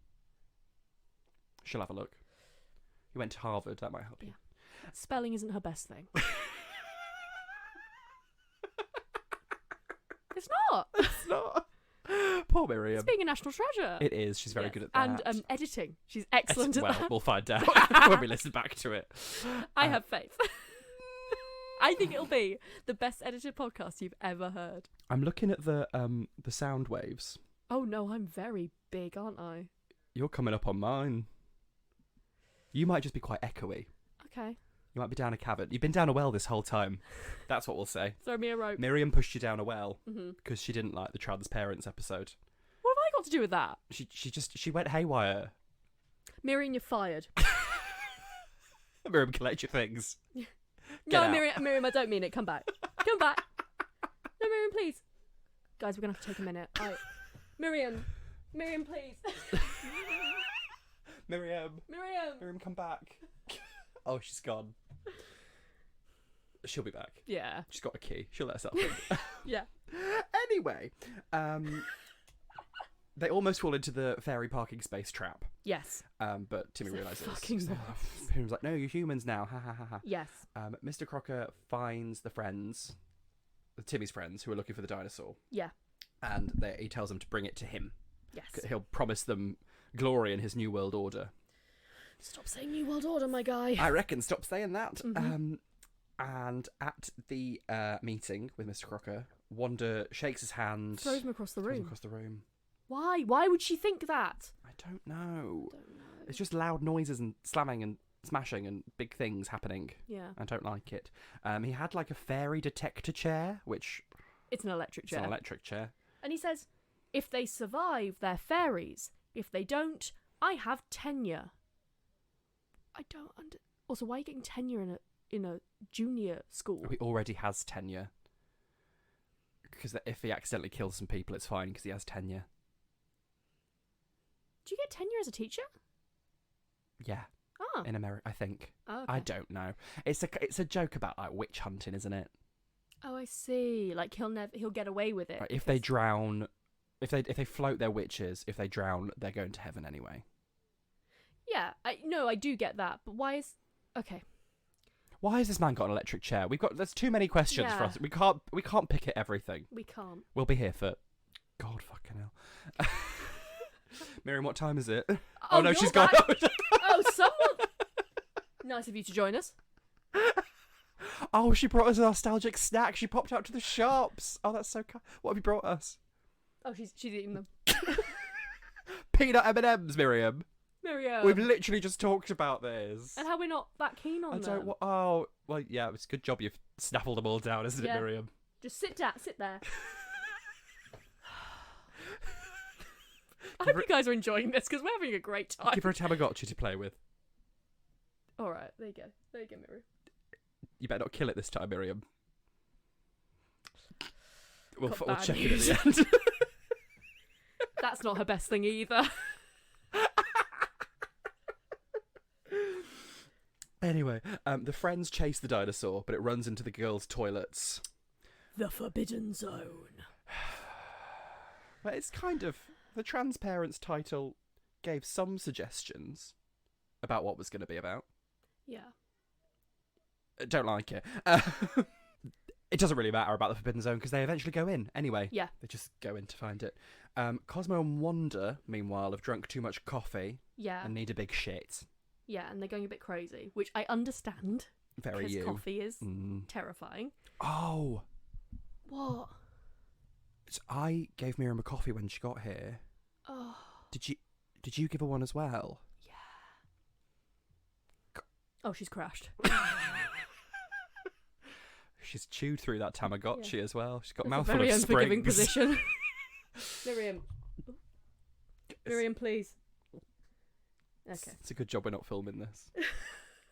She'll have a look. You went to Harvard. That might help you. Spelling isn't her best thing. It's not. It's not. Poor Miriam. It's being a national treasure. It is. She's very good at that. And editing. She's excellent at well, that. we'll find out when we listen back to it. I have faith. I think it'll be the best edited podcast you've ever heard. I'm looking at the sound waves. Oh no, I'm very big, aren't I? You're coming up on mine. You might just be quite echoey. Okay. You might be down a cavern. You've been down a well this whole time. That's what we'll say. Throw me a rope. Miriam pushed you down a well Mm-hmm. because she didn't like the transparents episode. What have I got to do with that? She went haywire. Miriam, you're fired. Miriam, collect your things. No, Get out. Miriam, I don't mean it. Come back. Come back. No, Miriam, please. Guys, we're going to have to take a minute. All right. Miriam, please. Miriam, come back. Oh, she's gone. She'll be back. Yeah. She's got a key. She'll let herself in. Yeah. Anyway, they almost fall into the fairy parking space trap. Yes. But Timmy realises. fucking Tim's like, no, you're humans now. Ha ha ha ha. Yes. Mr. Crocker finds Timmy's friends, who are looking for the dinosaur. Yeah. And he tells them to bring it to him. Yes. He'll promise them glory in his new world order. Stop saying New World Order, my guy. I reckon. Stop saying that. Mhm. And at the meeting with Mr. Crocker, Wanda shakes his hand. Throws him across the room. Why? Why would she think that? I don't know. It's just loud noises and slamming and smashing and big things happening. Yeah. I don't like it. He had like a fairy detector chair, which... It's an electric chair. It's an electric chair. And he says, if they survive, they're fairies. If they don't, I have tenure. I don't Also, why are you getting tenure in a junior school? He already has tenure. Because if he accidentally kills some people, it's fine because he has tenure. Do you get tenure as a teacher? Yeah. Oh. In America, I think. Oh, okay. I don't know. It's a joke about like witch hunting, isn't it? Oh, I see. Like he'll get away with it. Like, if they drown, if they float their witches, if they drown, they're going to heaven anyway. Yeah, I do get that. But why is... Okay. Why has this man got an electric chair? There's too many questions for Yeah. us. We can't pick at everything. We can't. We'll be here for... God fucking hell. Miriam, what time is it? Oh no, you're she's gone. back. Oh, someone... Nice of you to join us. Oh, she brought us a nostalgic snack. She popped out to the shops. Oh, that's so kind. What have you brought us? Oh, she's eating them. Peanut M&Ms, Miriam. Miriam. We've literally just talked about this. And how we're not that keen on them. Oh, well, yeah, it's a good job you've snaffled them all down, isn't Yeah. it, Miriam? Just sit there. I hope you guys are enjoying this because we're having a great time. Give her a Tamagotchi to play with. All right, there you go, Miriam. You better not kill it this time, Miriam. We'll Got we'll bad check news. it at the end. That's not her best thing either. Anyway, the friends chase the dinosaur, but it runs into the girls' toilets. The Forbidden Zone. But it's kind of... The Transparents title gave some suggestions about what was going to be about. Yeah. Don't like it. It doesn't really matter about the Forbidden Zone because they eventually go in anyway. Yeah. They just go in to find it. Cosmo and Wanda, meanwhile, have drunk too much coffee Yeah. and need a big shit. Yeah, and they're going a bit crazy, which I understand. Very Because you. coffee is Mm. terrifying. Oh, What? so I gave Miriam a coffee when she got here. Oh. Did you give her one as well? Oh, she's crashed. She's chewed through that Tamagotchi as well. She's got a That's a mouthful very of unforgiving springs. position. Miriam, please. Okay. It's a good job we're not filming this.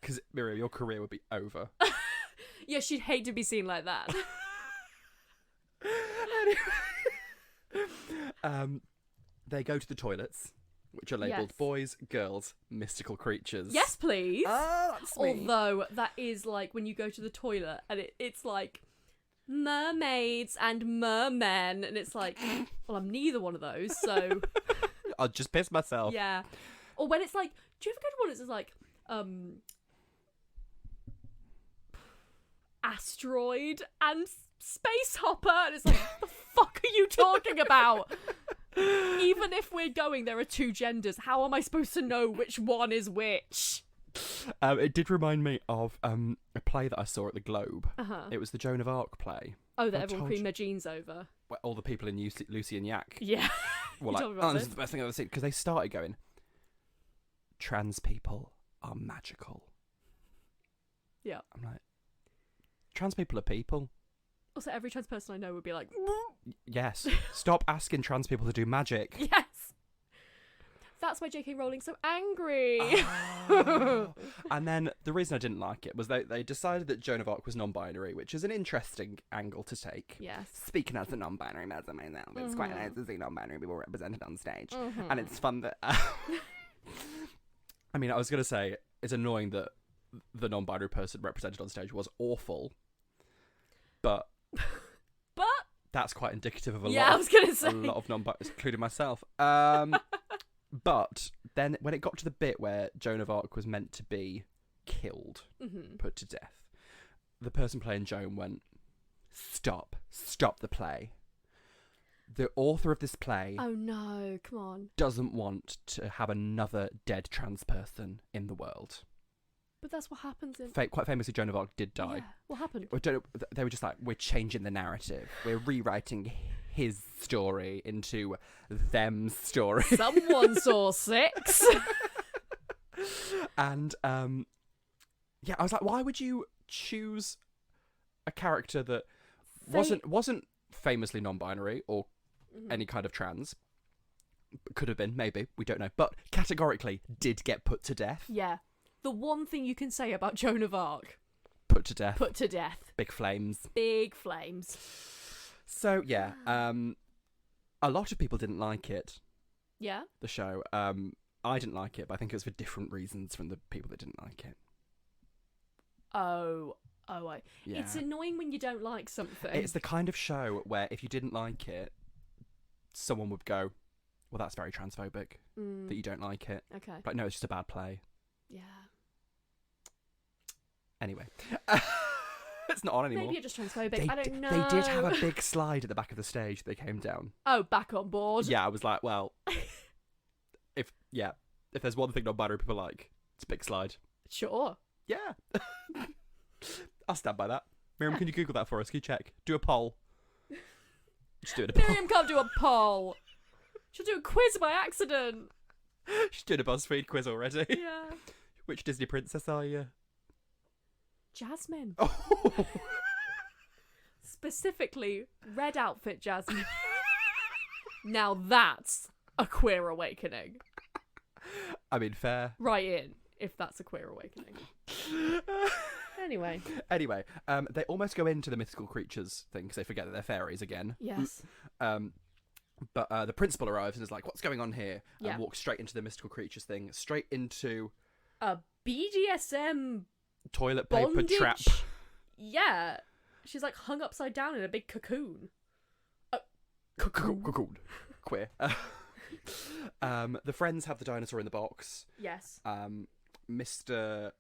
Because, Miriam, your career would be over. Yeah, she'd hate to be seen like that. They go to the toilets, which are labelled Yes. boys, girls, mystical creatures. Yes, please. Oh, that's me. Although that is like when you go to the toilet and it's like mermaids and mermen, and it's like, well, I'm neither one of those, so I'll just piss myself. yeah. Or when it's like, do you ever go to one that's like asteroid and space hopper, and it's like, what the fuck are you talking about? Even if we're going, there are two genders. How am I supposed to know which one is which? It did remind me of a play that I saw at the Globe. Uh-huh. It was the Joan of Arc play. Oh, that I everyone told creamed you- their jeans over. Where all the people in Lucy and Yak Yeah. were You like, told me about oh, this this. is the best thing I've ever seen. Because they started going, trans people are magical. Yeah. I'm like, trans people are people. Also, every trans person I know would be like, Yes. Stop asking trans people to do magic. yes. That's why J.K. Rowling's so angry. Oh. And then the reason I didn't like it was they decided that Joan of Arc was non-binary, which is an interesting angle to take. Yes. Speaking as a non-binary person myself, it's quite nice to see non-binary people represented on stage. Mhm. And it's fun that... I mean, I was going to say, it's annoying that the non-binary person represented on stage was awful, but But that's quite indicative of a yeah, I lot was gonna say. a lot of non-binaries, including myself. But then when it got to the bit where Joan of Arc was meant to be killed, Mhm. put to death, the person playing Joan went, stop the play. The author of this play Oh no! Come on. doesn't want to have another dead trans person in the world. But that's what happens in. Quite famously, Joan of Arc did die. Yeah. What happened? They were just like, we're changing the narrative. We're rewriting his story into them's story. Someone saw 6. And yeah, I was like, why would you choose a character that wasn't famously non-binary or any kind of trans? Could have been, maybe, we don't know, but categorically did get put to death. Yeah. The one thing you can say about Joan of Arc: Put to death. put to death. Big flames. Big flames. So yeah, a lot of people didn't like it. Yeah. The show. I didn't like it, but I think it was for different reasons from the people that didn't like it. Yeah. It's annoying when you don't like something. It's the kind of show where if you didn't like it, someone would go, well, that's very transphobic, that you don't like it. Okay. But no, it's just a bad play. Yeah. Anyway. It's not on anymore. Maybe you're just transphobic. I don't know. They did have a big slide at the back of the stage. They came down. Oh, back on board. Yeah, I was like, well, if there's one thing non-binary people like, it's a big slide. Sure. Yeah. I'll stand by that. Miriam, can you Google that for us? Can you check? Do a poll. Just do it a poll. Miriam can't do a poll. She'll do a quiz by accident. She's doing a BuzzFeed quiz already. Yeah. Which Disney princess are you? Jasmine. Oh. Specifically, red outfit Jasmine. Now that's a queer awakening. I mean, fair. Right in, if that's a queer awakening. Anyway. Anyway, they almost go into the mythical creatures thing because they forget that they're fairies again. Yes. But the principal arrives and is like, what's going on here? Yeah. And walks straight into the mystical creatures thing, straight into A BDSM toilet paper bondage. trap. Yeah. She's like hung upside down in a big cocoon. Cocoon. Queer. The friends have the dinosaur in the box. Yes. Mr.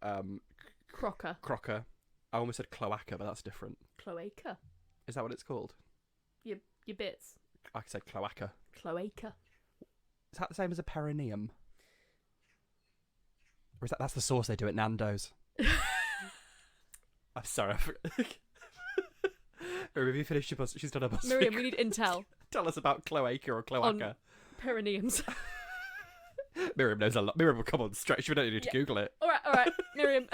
Crocker. I almost said cloaca, but that's different. Cloaca. Is that what it's called? Your bits. I could say cloaca. Cloaca. Is that the same as a perineum? Or is that's the sauce they do at Nando's? I'm sorry. Miriam, have you finished your bus? She's done a bus. Miriam, we need intel Tell us about cloaca or cloaca. perineums. Miriam knows a lot. Miriam will come on straight. We don't need to Google it. All right, Miriam.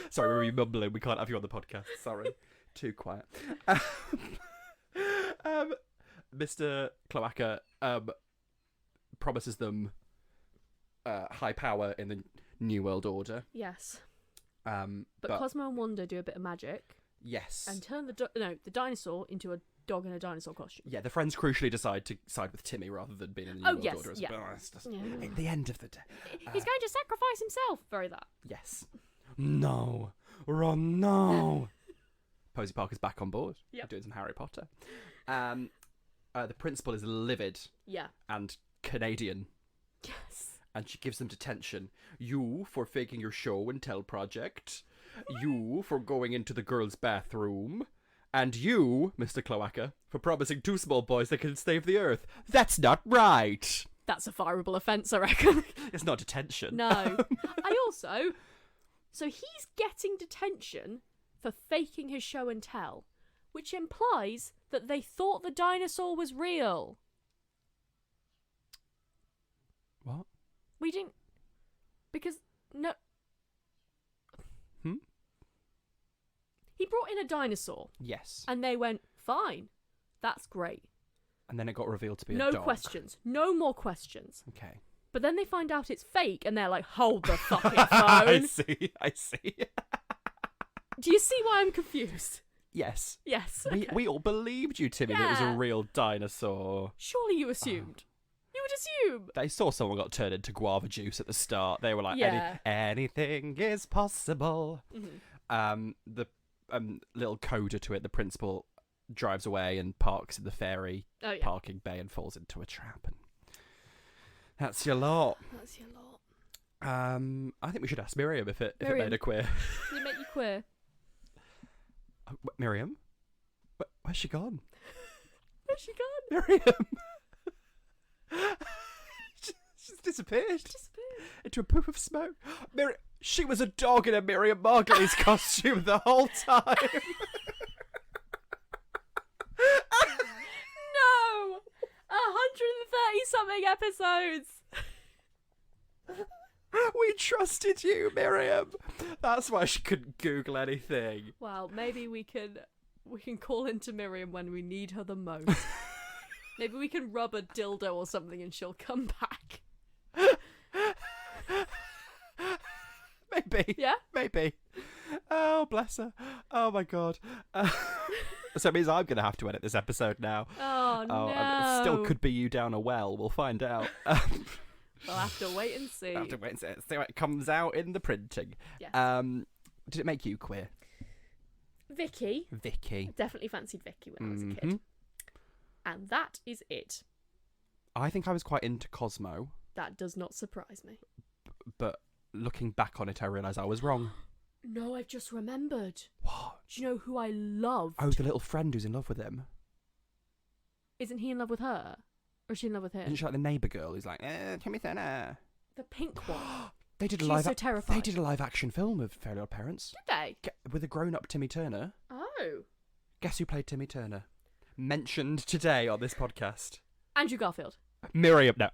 Sorry, Miriam, you're mumbling. We can't have you on the podcast. Sorry. Too quiet. Mr. Cloaca promises them high power in the New World Order. Yes. But Cosmo and Wanda do a bit of magic yes, and turn the dinosaur into a dog in a dinosaur costume. yeah, the friends crucially decide to side with Timmy rather than being in the New World Order. It's just, at the end of the day, he's going to sacrifice himself. Very that. yes. No, Ron, no. Posey Parker's back on board. Yep. Doing some Harry Potter. The principal is livid. Yeah. And Canadian. Yes. And she gives them detention. You for faking your show and tell project. You for going into the girls' bathroom. And you, Mr. Cloaca, for promising two small boys that can save the earth. That's not right. That's a fireable offence, I reckon. It's not detention. No. So he's getting detention for faking his show and tell, which implies that they thought the dinosaur was real. What? We didn't... Because... No... He brought in a dinosaur. Yes. And they went, fine. That's great. And then it got revealed to be a No dog. questions. No more questions. Okay. But then they find out it's fake and they're like, hold the fucking phone. I see. Do you see why I'm confused? Yes. Yes. Okay. We all believed you, Timmy, that it was a Yeah. real dinosaur. Surely you assumed. You would assume. They saw someone got turned into guava juice at the start. They were like, Yeah. anything is possible. Mm-hmm. The little coda to it, the principal drives away and parks in the ferry parking bay and falls into a trap. And that's your lot. That's your lot. I think we should ask Miriam if it made her queer. Did it make you queer? Miriam? Where's she gone? Where's she gone? Miriam! She's disappeared. Into a poof of smoke. She was a dog in a Miriam Margolyes costume the whole time. No! 130-something episodes! We trusted you, Miriam. That's why she couldn't Google anything. Well, maybe we can call into Miriam when we need her the most. Maybe we can rub a dildo or something and she'll come back. Maybe. Yeah? Maybe. Oh, bless her. Oh, my God. So it means I'm going to have to edit this episode now. Oh, no. It still could be you down a well. We'll find out. We'll have to wait and see. We'll have to wait and see what comes out in the printing. Yes. Did it make you queer? Vicky. Definitely fancied Vicky when I was a kid. And that is it. I think I was quite into Cosmo. That does not surprise me. But looking back on it, I realise I was wrong. No, I've just remembered. What? Do you know who I loved? Oh, the little friend who's in love with him. Isn't he in love with her? Or is she in love with him? Isn't she like the neighbour girl who's like, Timmy Turner? The pink one. They did She's so terrified. They did a live action film of Fairly OddParents. Did they? With a grown-up Timmy Turner. Oh. Guess who played Timmy Turner? Mentioned today on this podcast. Andrew Garfield. Miriam, no.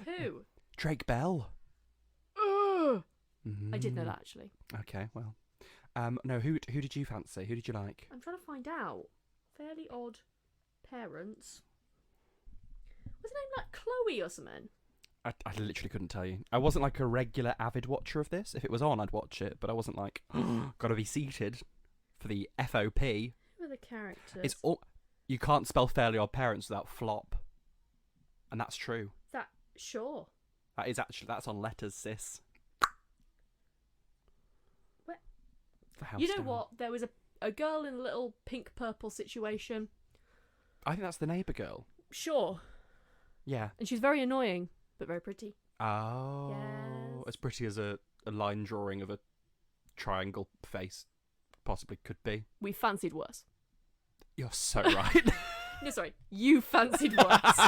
Who? Drake Bell. Ugh. I did know that, actually. Okay, well. No, who did you fancy? Who did you like? I'm trying to find out. Fairly Odd Parents. Was her name like Chloe or something? I literally couldn't tell you. I wasn't like a regular avid watcher of this. If it was on, I'd watch it, but I wasn't like, gotta be seated for the FOP. Who are the characters? It's all, you can't spell Fairly OddParents without flop. And that's true. Sure. That's on letters, sis. Where? The house You know down. what? There was a girl in a little pink-purple situation. I think that's the neighbour girl. Sure. Yeah. And she's very annoying, but very pretty. Oh. Yes. As pretty as a line drawing of a triangle face possibly could be. We fancied worse. You're so right. No, sorry. You fancied worse.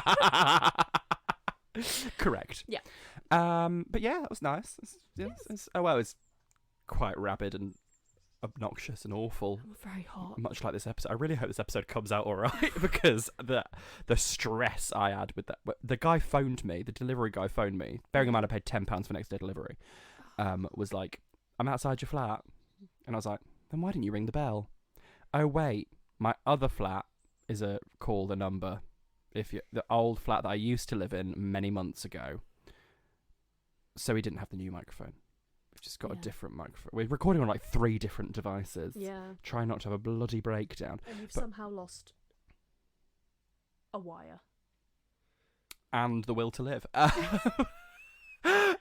Correct. Yeah. But yeah, that was nice. It's quite rabid and obnoxious and awful. I'm very hot. Much like this episode. I really hope this episode comes out all right because the stress I had with that. The guy phoned me. The delivery guy phoned me. Bearing in mind I paid £10 for next day delivery. Was like, I'm outside your flat. And I was like, then why didn't you ring the bell? Oh, wait. My other flat is call the number. the old flat that I used to live in many months ago. So we didn't have the new microphone. We've just got a different microphone. We're recording on like 3 different devices. Yeah. Try not to have a bloody breakdown. And you've somehow lost a wire. And the will to live.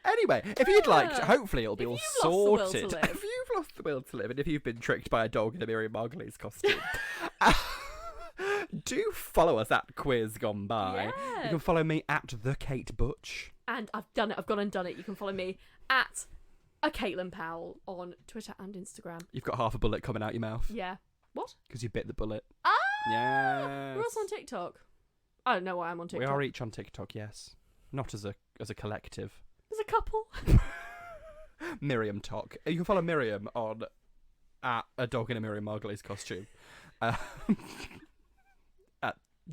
Anyway, if you'd like to, hopefully it'll be all sorted. If you've lost the will to live, and if you've been tricked by a dog in a Miriam Margolyes costume, do follow us at Quiz Gone By. Yeah. You can follow me at the Kate Butch. And I've done it. I've gone and done it. You can follow me at a Caitlin Powell on Twitter and Instagram. You've got half a bullet coming out your mouth. Yeah. What? Because you bit the bullet. Ah! Yes. We're also on TikTok. I don't know why I'm on TikTok. We are each on TikTok, yes. Not as a collective. There's a couple. Miriam Talk. You can follow Miriam on at a dog in a Miriam Margolyes costume. At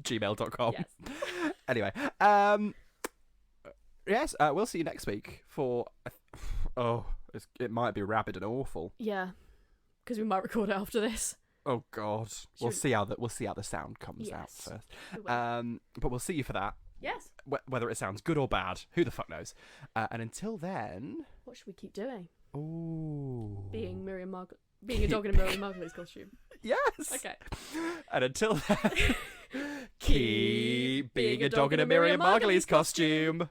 gmail.com. Yes. Anyway, yes, we'll see you next week for. It might be rabid and awful. Yeah, because we might record it after this. Oh God, we'll see how the sound comes out first. But we'll see you for that. Yes. Whether it sounds good or bad, who the fuck knows? And until then, what should we keep doing? Ooh, being a dog in a Miriam Margolyes costume. Yes. Okay. And until then, keep being a dog in a Miriam Margolyes costume.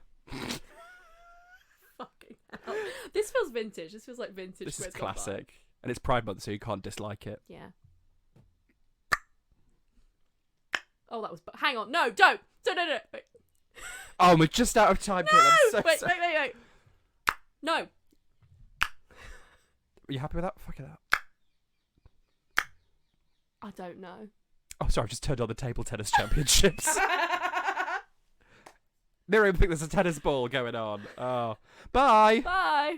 Fucking hell. This feels vintage. This feels like vintage. This is classic. And it's Pride Month, so you can't dislike it. Yeah. Oh, that was... Hang on. No, don't. No. Wait. Oh, we're just out of time, No! Caitlin. I'm so Wait. sorry. No. Are you happy with that? Fuck it up. I don't know. Oh, sorry, I've just turned on the table tennis championships. Miriam, I think there's a tennis ball going on. Oh. Bye. Bye.